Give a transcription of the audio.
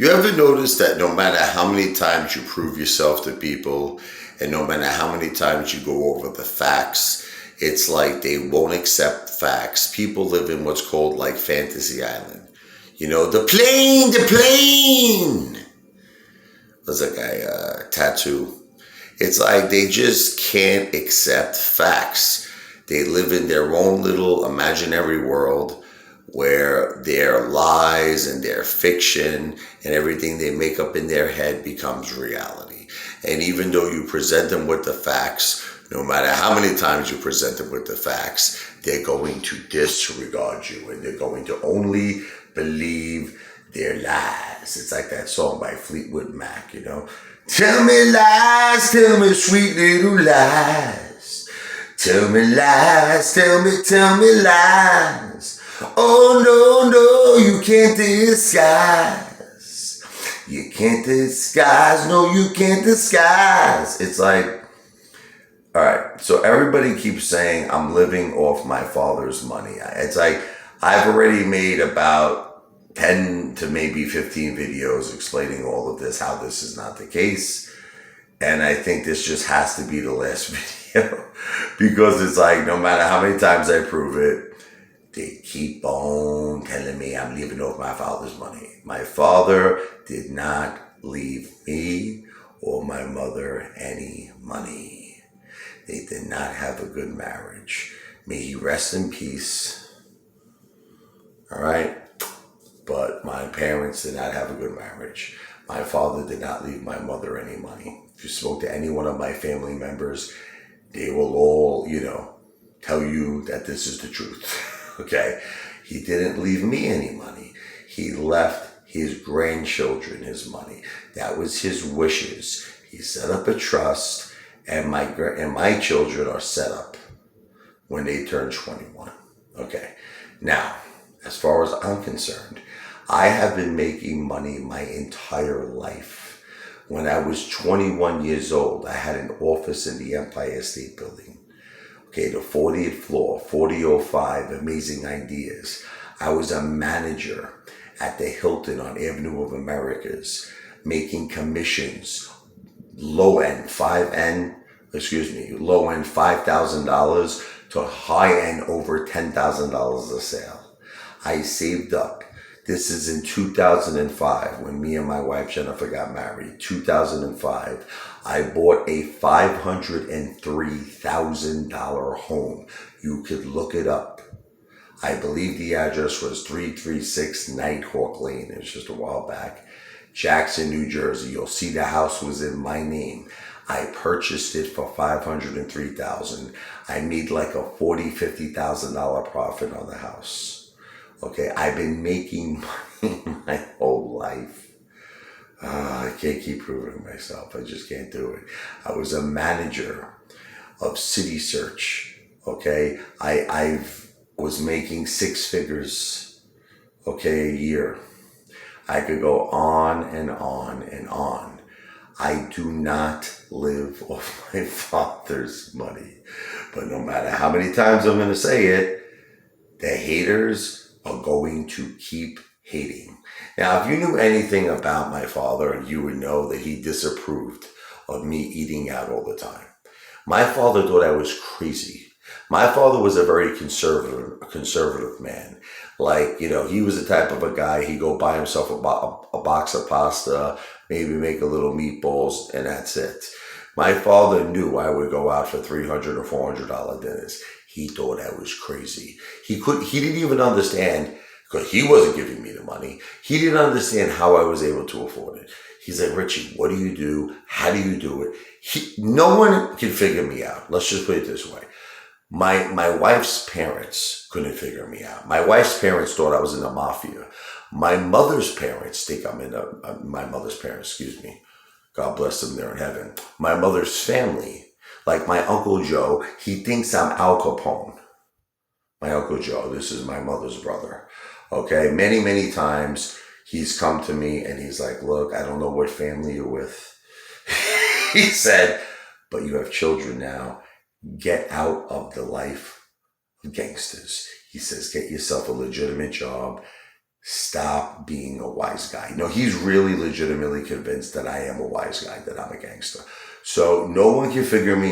You ever notice that no matter how many times you prove yourself to people and no matter how many times you go over the facts, it's like they won't accept facts. People live in what's called like fantasy island. You know, the plane. There's like a tattoo. It's like they just can't accept facts. They live in their own little imaginary world where their lies and their fiction and everything they make up in their head becomes reality. And even though you present them with the facts, no matter how many times you present them with the facts, they're going to disregard you and they're going to only believe their lies. It's like that song by Fleetwood Mac, you know. Tell me lies, tell me sweet little lies. Tell me lies, tell me lies. Oh no, no, you can't disguise. You can't disguise, no, you can't disguise. It's like, all right, so everybody keeps saying I'm living off my father's money. It's like I've already made about 10 to maybe 15 videos explaining all of this, how this is not the case. And I think this just has to be the last video because it's like no matter how many times I prove it, they keep on telling me I'm living off my father's money. My father did not leave me or my mother any money. They did not have a good marriage. May he rest in peace. All right? But my parents did not have a good marriage. My father did not leave my mother any money. If you spoke to any one of my family members, they will all, tell you that this is the truth. Okay? He didn't leave me any money. He left his grandchildren his money. That was his wishes. He set up a trust, and my children are set up when they turn 21. Okay. Now, as far as I'm concerned, I have been making money my entire life. When I was 21 years old, I had an office in the Empire State Building. Okay, the 40th floor, 4005, Amazing Ideas. I was a manager at the Hilton on Avenue of Americas, making commissions, low end $5,000 to high end over $10,000 a sale. I saved up. This is in 2005 when me and my wife Jennifer got married. 2005. I bought a $503,000 home. You could look it up. I believe the address was 336 Nighthawk Lane. It was just a while back. Jackson, New Jersey. You'll see the house was in my name. I purchased it for $503,000. I made like a $50,000 profit on the house. Okay, I've been making money my whole life. I can't keep proving myself. I just can't do it. I was a manager of City Search. Okay, I was making six figures, a year. I could go on and on and on. I do not live off my father's money. But no matter how many times I'm going to say it, the haters are going to keep hating. Now, if you knew anything about my father, you would know that he disapproved of me eating out all the time. My father thought I was crazy. My father was a very conservative man. Like, he was the type of a guy, he'd go buy himself a box of pasta, maybe make a little meatballs, and that's it. My father knew I would go out for $300 or $400 dinners. He thought I was crazy. He didn't even understand, because he wasn't giving me the money. He didn't understand how I was able to afford it. He's like, Richie, what do you do? How do you do it? No one can figure me out. Let's just put it this way. My wife's parents couldn't figure me out. My wife's parents thought I was in the mafia. My mother's parents think I'm in my mother's parents, excuse me. God bless them, they're in heaven. My mother's family, like my Uncle Joe, he thinks I'm Al Capone. My Uncle Joe, this is my mother's brother. Okay, many, many times he's come to me and he's like, look, I don't know what family you're with. He said, but you have children now. Get out of the life of gangsters. He says, get yourself a legitimate job. Stop being a wise guy. No, he's really legitimately convinced that I am a wise guy, that I'm a gangster. So no one can figure me